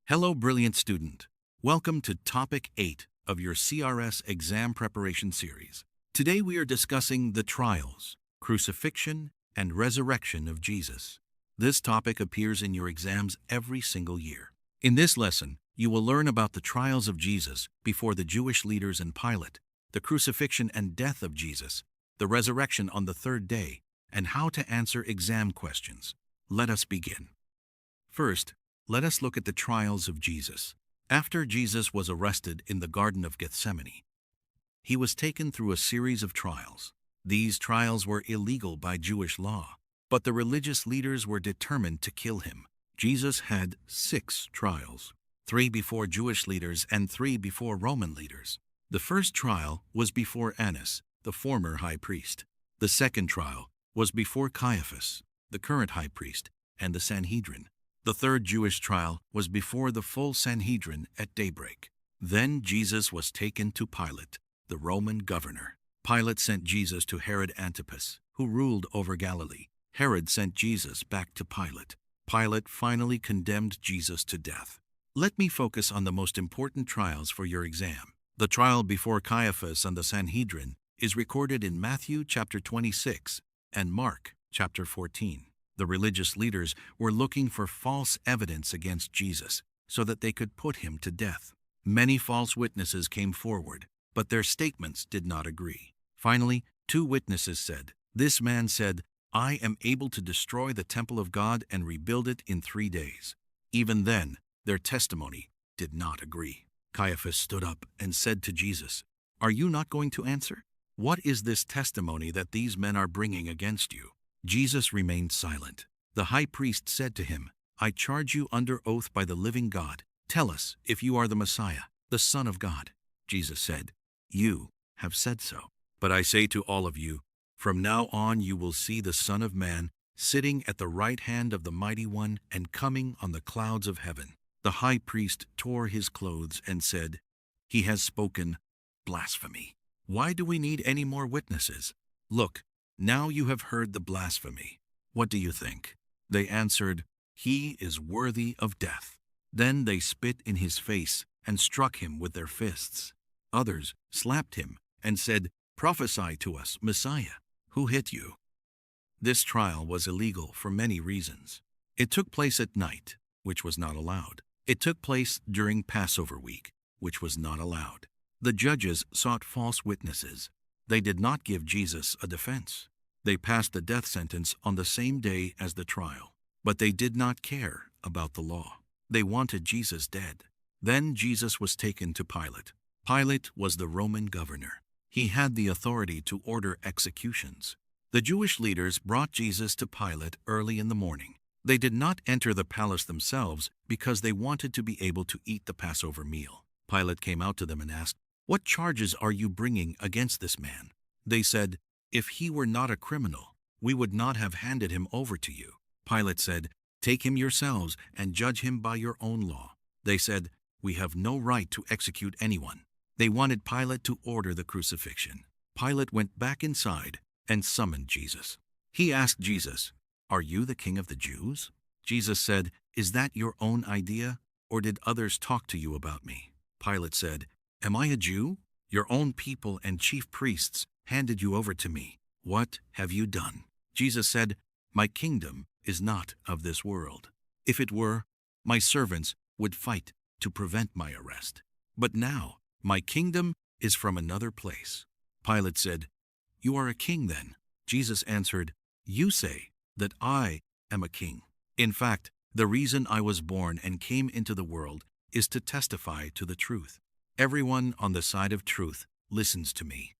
Hello, brilliant student. Welcome to Topic 8 of your CRS exam preparation series. Today we are discussing the trials, crucifixion, and resurrection of Jesus. This topic appears in your exams every single year. In this lesson, you will learn about the trials of Jesus before the Jewish leaders and Pilate, the crucifixion and death of Jesus, the resurrection on the third day, and how to answer exam questions. Let us begin. First, let us look at the trials of Jesus. After Jesus was arrested in the Garden of Gethsemane, he was taken through a series of trials. These trials were illegal by Jewish law, but the religious leaders were determined to kill him. Jesus had 6 trials, 3 before Jewish leaders and 3 before Roman leaders. The first trial was before Annas, the former high priest. The second trial was before Caiaphas, the current high priest, and the Sanhedrin. The third Jewish trial was before the full Sanhedrin at daybreak. Then Jesus was taken to Pilate, the Roman governor. Pilate sent Jesus to Herod Antipas, who ruled over Galilee. Herod sent Jesus back to Pilate. Pilate finally condemned Jesus to death. Let me focus on the most important trials for your exam. The trial before Caiaphas and the Sanhedrin is recorded in Matthew chapter 26 and Mark chapter 14. The religious leaders were looking for false evidence against Jesus so that they could put him to death. Many false witnesses came forward, but their statements did not agree. Finally, 2 witnesses said, "This man said, 'I am able to destroy the temple of God and rebuild it in 3 days.'" Even then, their testimony did not agree. Caiaphas stood up and said to Jesus, "Are you not going to answer? What is this testimony that these men are bringing against you?" Jesus remained silent. The high priest said to him, "I charge you under oath by the living God. Tell us if you are the Messiah, the Son of God." Jesus said, "You have said so. But I say to all of you, from now on you will see the Son of Man sitting at the right hand of the Mighty One and coming on the clouds of heaven." The high priest tore his clothes and said, "He has spoken blasphemy. Why do we need any more witnesses? Look, now you have heard the blasphemy. What do you think?" They answered, "He is worthy of death." Then they spit in his face and struck him with their fists. Others slapped him and said, "Prophesy to us, Messiah. Who hit you?" This trial was illegal for many reasons. It took place at night, which was not allowed. It took place during Passover week, which was not allowed. The judges sought false witnesses. They did not give Jesus a defense. They passed the death sentence on the same day as the trial. But they did not care about the law. They wanted Jesus dead. Then Jesus was taken to Pilate. Pilate was the Roman governor. He had the authority to order executions. The Jewish leaders brought Jesus to Pilate early in the morning. They did not enter the palace themselves because they wanted to be able to eat the Passover meal. Pilate came out to them and asked, "What charges are you bringing against this man?" They said, "If he were not a criminal, we would not have handed him over to you." Pilate said, "Take him yourselves and judge him by your own law." They said, "We have no right to execute anyone." They wanted Pilate to order the crucifixion. Pilate went back inside and summoned Jesus. He asked Jesus, "Are you the king of the Jews?" Jesus said, "Is that your own idea, or did others talk to you about me?" Pilate said, "Am I a Jew? Your own people and chief priests handed you over to me. What have you done?" Jesus said, "My kingdom is not of this world. If it were, my servants would fight to prevent my arrest. But now my kingdom is from another place." Pilate said, "You are a king then?" Jesus answered, "You say that I am a king. In fact, the reason I was born and came into the world is to testify to the truth. Everyone on the side of truth listens to me."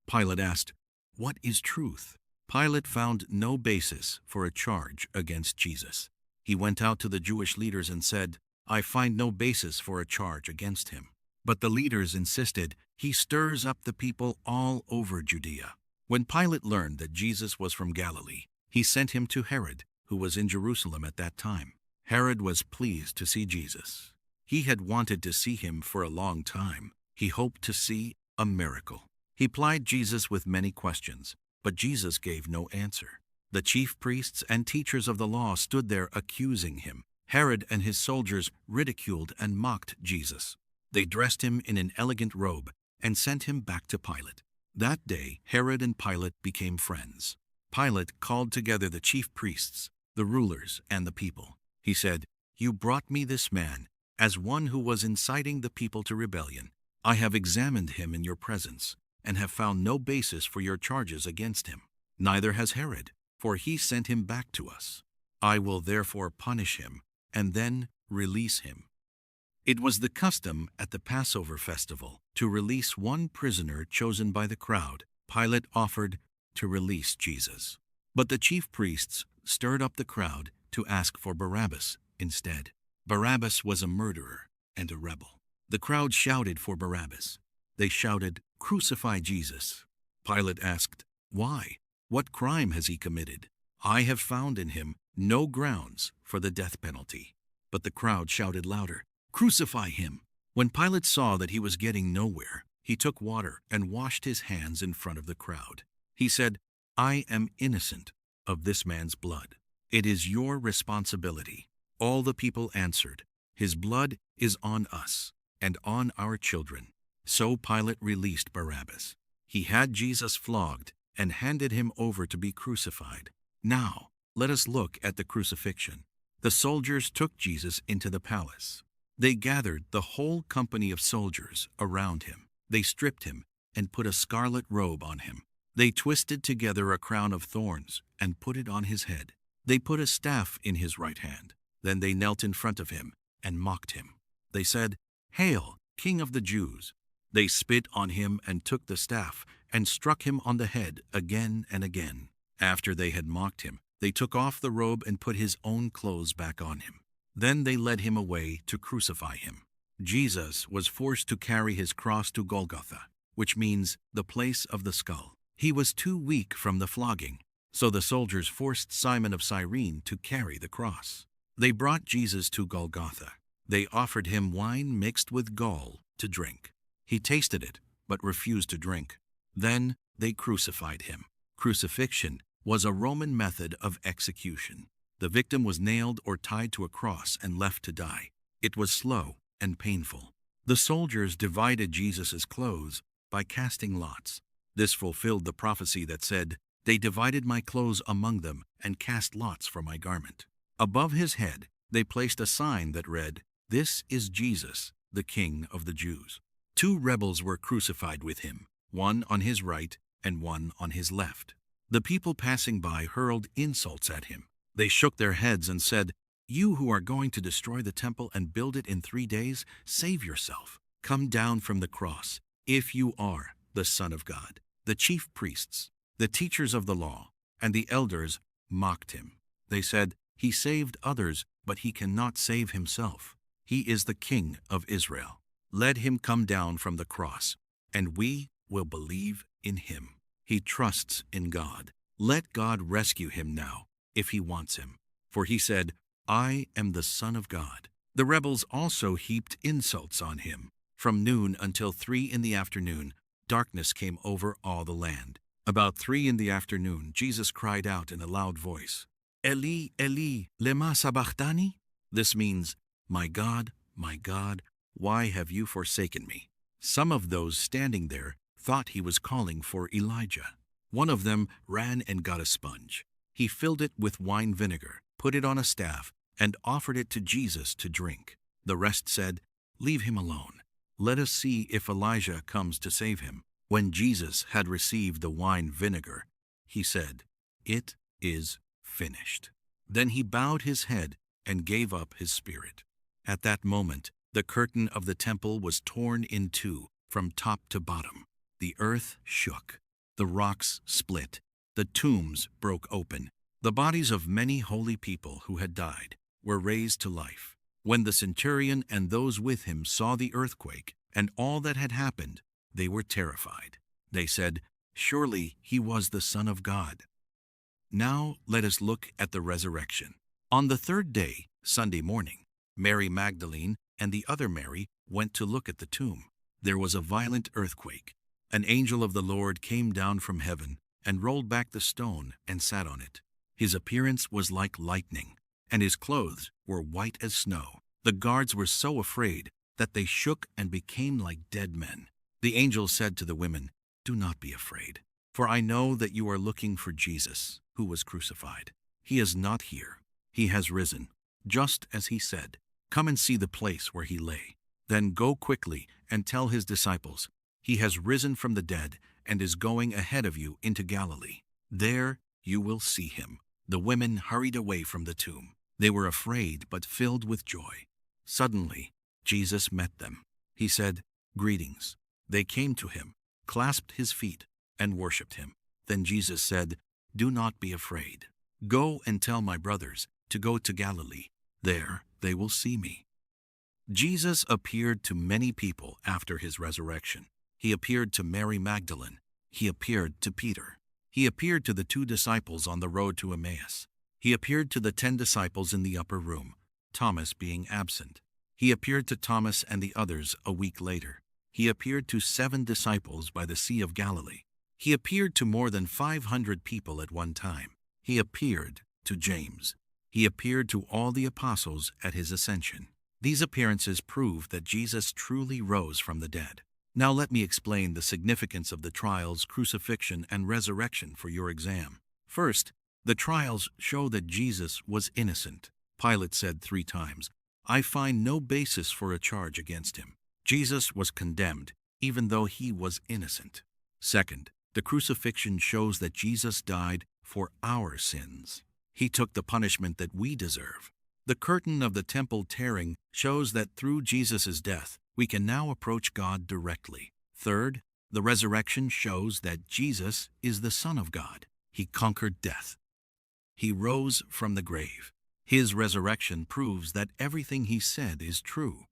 Pilate asked, "What is truth?" Pilate found no basis for a charge against Jesus. He went out to the Jewish leaders and said, "I find no basis for a charge against him." But the leaders insisted, "He stirs up the people all over Judea." When Pilate learned that Jesus was from Galilee, he sent him to Herod, who was in Jerusalem at that time. Herod was pleased to see Jesus. He had wanted to see him for a long time. He hoped to see a miracle. He plied Jesus with many questions, but Jesus gave no answer. The chief priests and teachers of the law stood there accusing him. Herod and his soldiers ridiculed and mocked Jesus. They dressed him in an elegant robe and sent him back to Pilate. That day, Herod and Pilate became friends. Pilate called together the chief priests, the rulers, and the people. He said, "You brought me this man as one who was inciting the people to rebellion. I have examined him in your presence and have found no basis for your charges against him. Neither has Herod, for he sent him back to us. I will therefore punish him and then release him." It was the custom at the Passover festival to release one prisoner chosen by the crowd. Pilate offered to release Jesus. But the chief priests stirred up the crowd to ask for Barabbas instead. Barabbas was a murderer and a rebel. The crowd shouted for Barabbas. They shouted, "Crucify Jesus." Pilate asked, "Why? What crime has he committed?" "I have found in him no grounds for the death penalty." But the crowd shouted louder, "Crucify him." When Pilate saw that he was getting nowhere, he took water and washed his hands in front of the crowd. He said, "I am innocent of this man's blood. It is your responsibility." All the people answered, "His blood is on us and on our children." So Pilate released Barabbas. He had Jesus flogged and handed him over to be crucified. Now, let us look at the crucifixion. The soldiers took Jesus into the palace. They gathered the whole company of soldiers around him. They stripped him and put a scarlet robe on him. They twisted together a crown of thorns and put it on his head. They put a staff in his right hand. Then they knelt in front of him and mocked him. They said, "Hail, King of the Jews!" They spit on him and took the staff and struck him on the head again and again. After they had mocked him, they took off the robe and put his own clothes back on him. Then they led him away to crucify him. Jesus was forced to carry his cross to Golgotha, which means the place of the skull. He was too weak from the flogging, so the soldiers forced Simon of Cyrene to carry the cross. They brought Jesus to Golgotha. They offered him wine mixed with gall to drink. He tasted it, but refused to drink. Then they crucified him. Crucifixion was a Roman method of execution. The victim was nailed or tied to a cross and left to die. It was slow and painful. The soldiers divided Jesus' clothes by casting lots. This fulfilled the prophecy that said, "They divided my clothes among them and cast lots for my garment." Above his head, they placed a sign that read, "This is Jesus, the King of the Jews." 2 rebels were crucified with him, one on his right and one on his left. The people passing by hurled insults at him. They shook their heads and said, "You who are going to destroy the temple and build it in 3 days, save yourself. Come down from the cross, if you are the Son of God." The chief priests, the teachers of the law, and the elders mocked him. They said, "He saved others, but he cannot save himself. He is the King of Israel. Let him come down from the cross, and we will believe in him. He trusts in God. Let God rescue him now, if he wants him. For he said, 'I am the Son of God.'" The rebels also heaped insults on him. From noon until 3 in the afternoon, darkness came over all the land. About 3 in the afternoon, Jesus cried out in a loud voice, "Eli, Eli, lema sabachthani?" This means, my God, why have you forsaken me?" Some of those standing there thought he was calling for Elijah. One of them ran and got a sponge. He filled it with wine vinegar, put it on a staff, and offered it to Jesus to drink. The rest said, "Leave him alone. Let us see if Elijah comes to save him." When Jesus had received the wine vinegar, he said, "It is finished." Then he bowed his head and gave up his spirit. At that moment, the curtain of the temple was torn in two from top to bottom. The earth shook. The rocks split. The tombs broke open. The bodies of many holy people who had died were raised to life. When the centurion and those with him saw the earthquake and all that had happened, they were terrified. They said, "Surely he was the Son of God." Now let us look at the resurrection. On the 3rd day, Sunday morning, Mary Magdalene and the other Mary went to look at the tomb. There was a violent earthquake. An angel of the Lord came down from heaven and rolled back the stone and sat on it. His appearance was like lightning, and his clothes were white as snow. The guards were so afraid that they shook and became like dead men. The angel said to the women, "Do not be afraid, for I know that you are looking for Jesus, who was crucified. He is not here. He has risen, just as he said. Come and see the place where he lay. Then go quickly and tell his disciples, he has risen from the dead and is going ahead of you into Galilee. There you will see him." The women hurried away from the tomb. They were afraid but filled with joy. Suddenly, Jesus met them. He said, "Greetings." They came to him, clasped his feet, and worshipped him. Then Jesus said, "Do not be afraid. Go and tell my brothers to go to Galilee. There they will see me." Jesus appeared to many people after his resurrection. He appeared to Mary Magdalene. He appeared to Peter. He appeared to the 2 disciples on the road to Emmaus. He appeared to the 10 disciples in the upper room, Thomas being absent. He appeared to Thomas and the others a week later. He appeared to 7 disciples by the Sea of Galilee. He appeared to more than 500 people at one time. He appeared to James. He appeared to all the apostles at his ascension. These appearances prove that Jesus truly rose from the dead. Now let me explain the significance of the trials, crucifixion, and resurrection for your exam. First, the trials show that Jesus was innocent. Pilate said 3 times, "I find no basis for a charge against him." Jesus was condemned, even though he was innocent. Second, the crucifixion shows that Jesus died for our sins. He took the punishment that we deserve. The curtain of the temple tearing shows that through Jesus' death, we can now approach God directly. Third, the resurrection shows that Jesus is the Son of God. He conquered death. He rose from the grave. His resurrection proves that everything he said is true.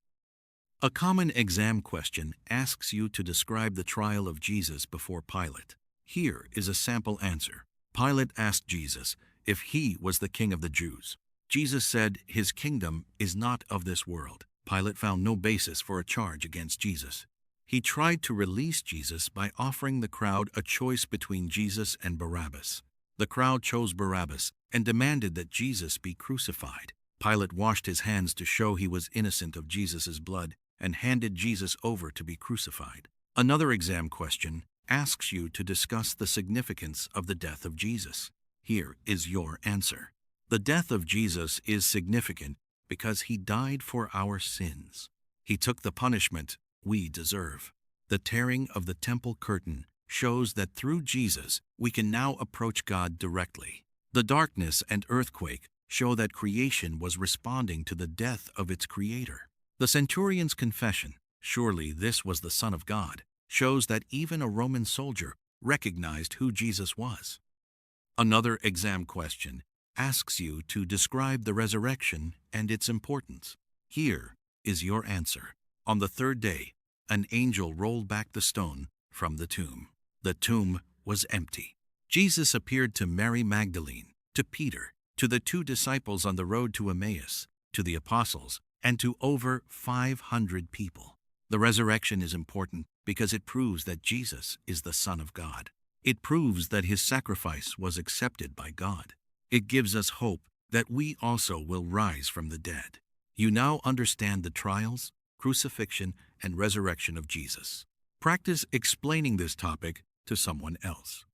A common exam question asks you to describe the trial of Jesus before Pilate. Here is a sample answer. Pilate asked Jesus if he was the king of the Jews. Jesus said his kingdom is not of this world. Pilate found no basis for a charge against Jesus. He tried to release Jesus by offering the crowd a choice between Jesus and Barabbas. The crowd chose Barabbas and demanded that Jesus be crucified. Pilate washed his hands to show he was innocent of Jesus' blood and handed Jesus over to be crucified. Another exam question asks you to discuss the significance of the death of Jesus. Here is your answer. The death of Jesus is significant because he died for our sins. He took the punishment we deserve. The tearing of the temple curtain shows that through Jesus we can now approach God directly. The darkness and earthquake show that creation was responding to the death of its creator. The centurion's confession, "Surely this was the Son of God," shows that even a Roman soldier recognized who Jesus was. Another exam question asks you to describe the resurrection and its importance. Here is your answer. On the 3rd day, an angel rolled back the stone from the tomb. The tomb was empty. Jesus appeared to Mary Magdalene, to Peter, to the 2 disciples on the road to Emmaus, to the apostles, and to over 500 people. The resurrection is important because it proves that Jesus is the Son of God. It proves that his sacrifice was accepted by God. It gives us hope that we also will rise from the dead. You now understand the trials, crucifixion, and resurrection of Jesus. Practice explaining this topic to someone else.